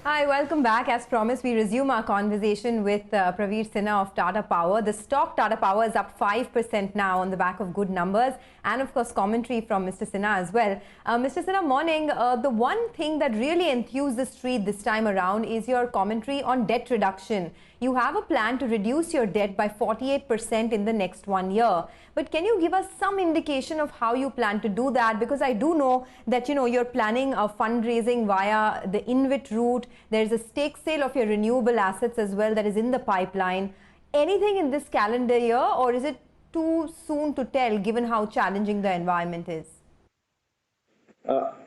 Hi, welcome back. As promised, we resume our conversation with Praveer Sinha of Tata Power. The stock Tata Power is up 5% now on the back of good numbers and, of course, commentary from Mr. Sinha as well. Mr. Sinha, morning. The one thing that really enthused the street this time around is your commentary on debt reduction. You have a plan to reduce your debt by 48% in the next 1 year. But can you give us some indication of how you plan to do that? Because I do know that, you're planning a fundraising via the InvIT route. There's a stake sale of your renewable assets as well that is in the pipeline. Anything in this calendar year, or is it too soon to tell given how challenging the environment is?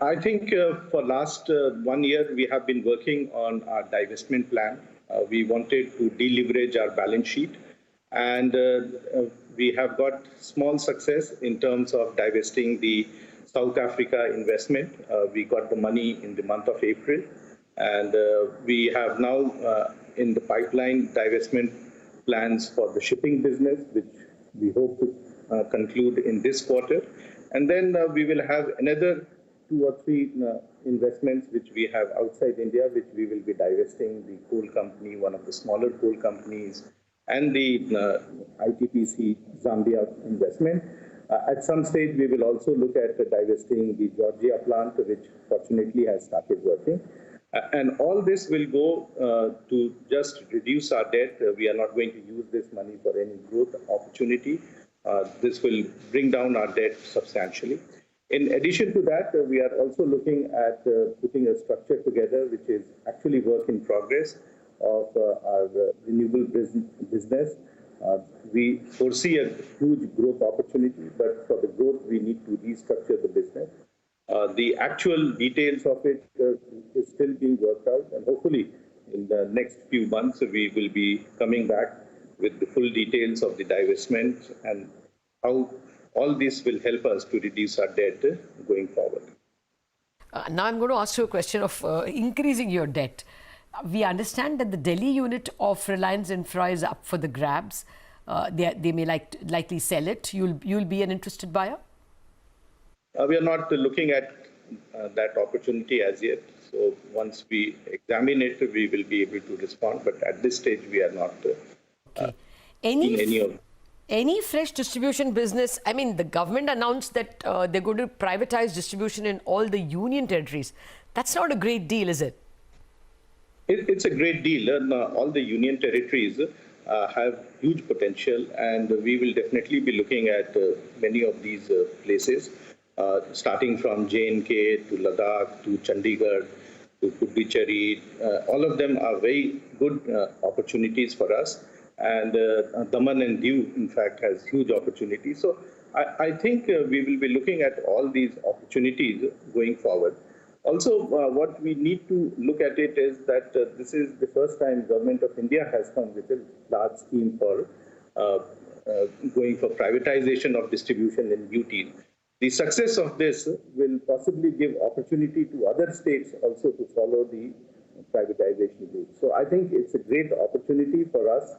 I think for last 1 year, we have been working on our divestment plan. We wanted to deleverage our balance sheet, and we have got small success in terms of divesting the South Africa investment. We got the money in the month of April, and we have now in the pipeline divestment plans for the shipping business, which we hope to conclude in this quarter. And then we will have another 2 or 3 investments which we have outside India, which we will be divesting: the coal company, one of the smaller coal companies, and the ITPC Zambia investment. At some stage, we will also look at divesting the Georgia plant, which fortunately has started working. And all this will go to just reduce our debt. We are not going to use this money for any growth opportunity. This will bring down our debt substantially. In addition to that, we are also looking at putting a structure together, which is actually work in progress, of our renewable business. We foresee a huge growth opportunity, but for the growth, we need to restructure the business. The actual details of it is still being worked out, and hopefully in the next few months, we will be coming back with the full details of the divestment and how all this will help us to reduce our debt going forward. Now I'm going to ask you a question of increasing your debt. We understand that the Delhi unit of Reliance Infra is up for the grabs. They may likely sell it. You'll be an interested buyer? We are not looking at that opportunity as yet. So once we examine it, we will be able to respond. But at this stage, we are not in any of. Any fresh distribution business? I mean, the government announced that they're going to privatize distribution in all the union territories. That's not a great deal, is it? It's a great deal. All the union territories have huge potential, and we will definitely be looking at many of these places, starting from J&K to Ladakh to Chandigarh to Puducherry. All of them are very good opportunities for us. And Daman and Diu, in fact, has huge opportunities. So I think we will be looking at all these opportunities going forward. Also, what we need to look at it is that this is the first time Government of India has come with a large scheme for going for privatization of distribution and duties. The success of this will possibly give opportunity to other states also to follow the privatization route. So I think it's a great opportunity for us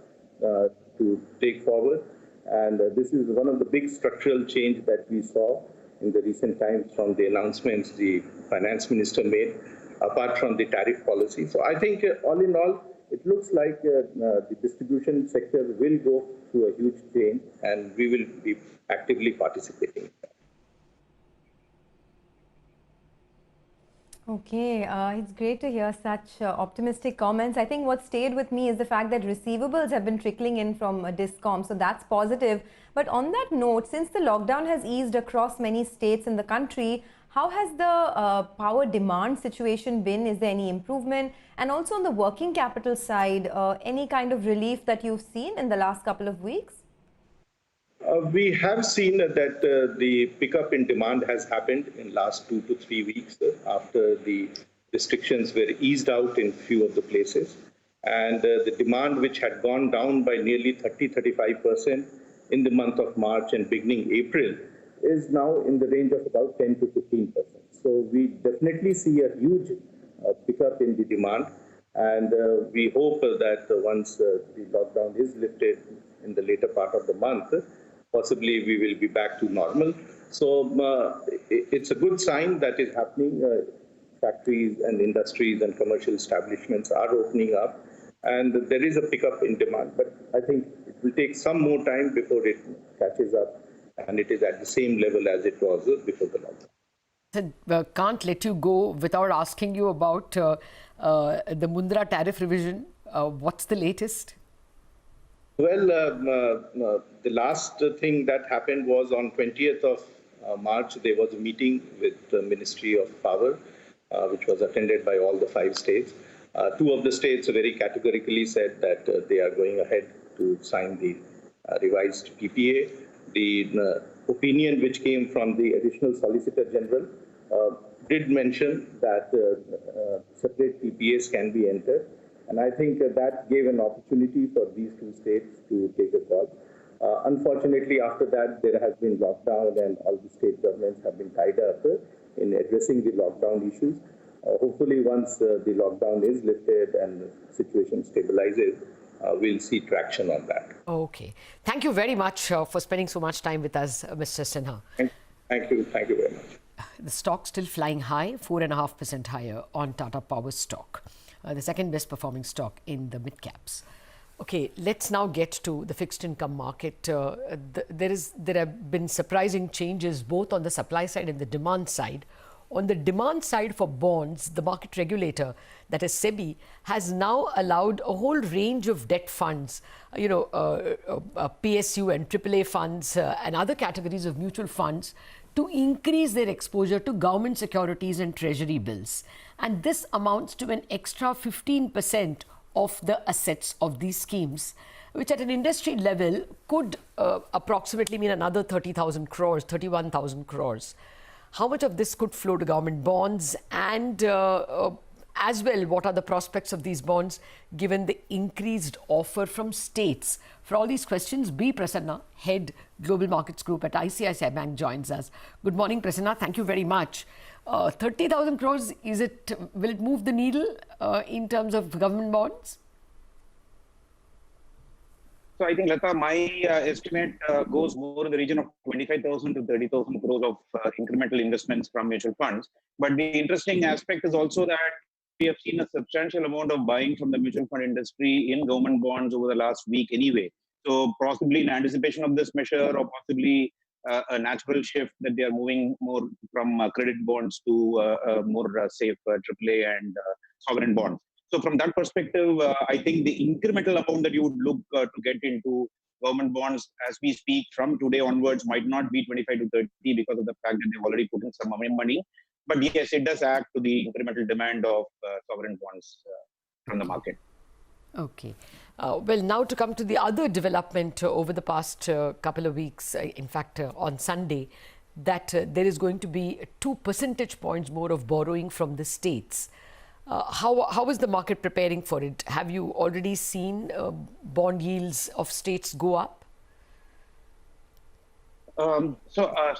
to take forward, and this is one of the big structural change that we saw in the recent times from the announcements the finance minister made, apart from the tariff policy. So I think all in all, it looks like the distribution sector will go through a huge change, and we will be actively participating in that. Okay, it's great to hear such optimistic comments. I think what stayed with me is the fact that receivables have been trickling in from Discom, so that's positive. But on that note, since the lockdown has eased across many states in the country, how has the power demand situation been? Is there any improvement? And also on the working capital side, any kind of relief that you've seen in the last couple of weeks? We have seen that the pickup in demand has happened in last 2 to 3 weeks after the restrictions were eased out in few of the places. And the demand, which had gone down by nearly 30-35% in the month of March and beginning April, is now in the range of about 10 to 15%. So we definitely see a huge pickup in the demand. And we hope that once the lockdown is lifted in the later part of the month, possibly we will be back to normal. So it's a good sign that is happening factories and industries and commercial establishments are opening up, and there is a pickup in demand. But I think it will take some more time before it catches up and it is at the same level as it was before the lockdown. Can't let you go without asking you about the Mundra tariff revision. What's the latest? Well, the last thing that happened was on 20th of March, there was a meeting with the Ministry of Power, which was attended by all the 5 states. 2 of the states very categorically said that they are going ahead to sign the revised PPA. The opinion which came from the Additional Solicitor General did mention that separate PPAs can be entered. And I think that gave an opportunity for these 2 states to take a call. Unfortunately, after that, there has been lockdown and all the state governments have been tied up in addressing the lockdown issues. Hopefully, once the lockdown is lifted and the situation stabilizes, we'll see traction on that. Okay. Thank you very much for spending so much time with us, Mr. Sinha. Thank you. Thank you very much. The stock still flying high, 4.5% higher on Tata Power stock. The second best performing stock in the mid caps. Okay, let's now get to the fixed income market. There have been surprising changes both on the supply side and the demand side. On the demand side for bonds, the market regulator, that is SEBI, has now allowed a whole range of debt funds, PSU and AAA funds and other categories of mutual funds to increase their exposure to government securities and treasury bills. And this amounts to an extra 15% of the assets of these schemes, which at an industry level could approximately mean another 30,000 crores, 31,000 crores. How much of this could flow to government bonds, and as well, what are the prospects of these bonds given the increased offer from states? For all these questions, B. Prasanna, Head Global Markets Group at ICICI Bank, joins us. Good morning, Prasanna. Thank you very much. 30,000 crores, will it move the needle in terms of government bonds? So I think, Lata, my estimate goes more in the region of 25,000 to 30,000 crores of incremental investments from mutual funds. But the interesting aspect is also that we have seen a substantial amount of buying from the mutual fund industry in government bonds over the last week anyway. So possibly in anticipation of this measure, or possibly a natural shift that they are moving more from credit bonds to more safe AAA and sovereign bonds. So from that perspective, I think the incremental amount that you would look to get into government bonds as we speak from today onwards might not be 25 to 30 because of the fact that they've already put in some money. But yes, it does add to the incremental demand of sovereign bonds from the market. Okay. Well, now to come to the other development over the past couple of weeks, in fact, on Sunday, that there is going to be 2 percentage points more of borrowing from the states. How is the market preparing for it? Have you already seen bond yields of states go up? So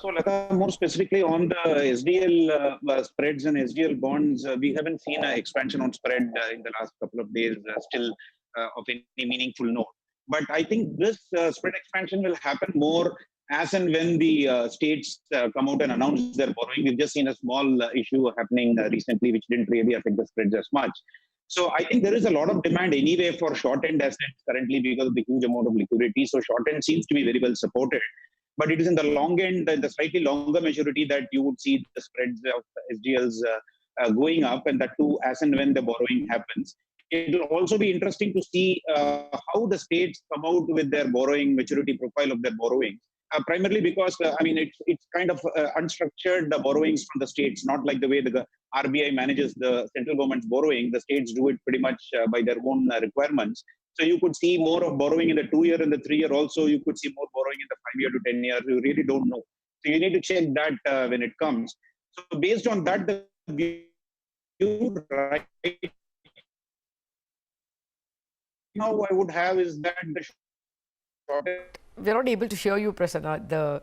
Lata, more specifically on the SDL spreads and SDL bonds, we haven't seen an expansion on spread in the last couple of days still of any meaningful note. But I think this spread expansion will happen more as and when the states come out and announce their borrowing. We've just seen a small issue happening recently, which didn't really affect the spreads as much. So I think there is a lot of demand anyway for short-end assets currently because of the huge amount of liquidity. So short-end seems to be very well supported. But it is in the long end, the slightly longer maturity, that you would see the spreads of SDLs going up, and that too as and when the borrowing happens. It will also be interesting to see how the states come out with their borrowing maturity profile of their borrowing. Primarily because, it's kind of unstructured borrowings from the states, not like the way the RBI manages the central government's borrowing. The states do it pretty much by their own requirements. So you could see more of borrowing in the 2-year and the 3-year also. You could see more borrowing in the 5-year to 10-year. You really don't know. So you need to check that when it comes. So based on that, the view right now I would have is that the short. We're not able to hear you, Prasanna. The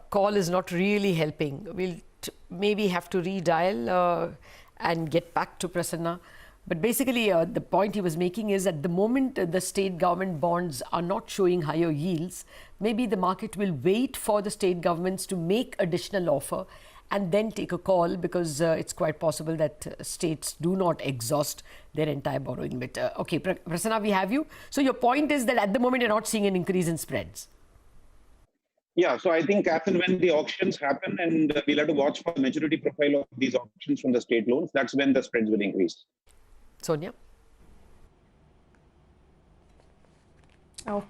call is not really helping. We'll maybe have to redial and get back to Prasanna. But basically, the point he was making is at the moment the state government bonds are not showing higher yields. Maybe the market will wait for the state governments to make additional offer. and then take a call, because it's quite possible that states do not exhaust their entire borrowing limit. Okay, Prasanna, we have you. So your point is that at the moment you're not seeing an increase in spreads. Yeah, so I think as and when the auctions happen, and we'll have to watch for the maturity profile of these auctions from the state loans, that's when the spreads will increase. Sonia?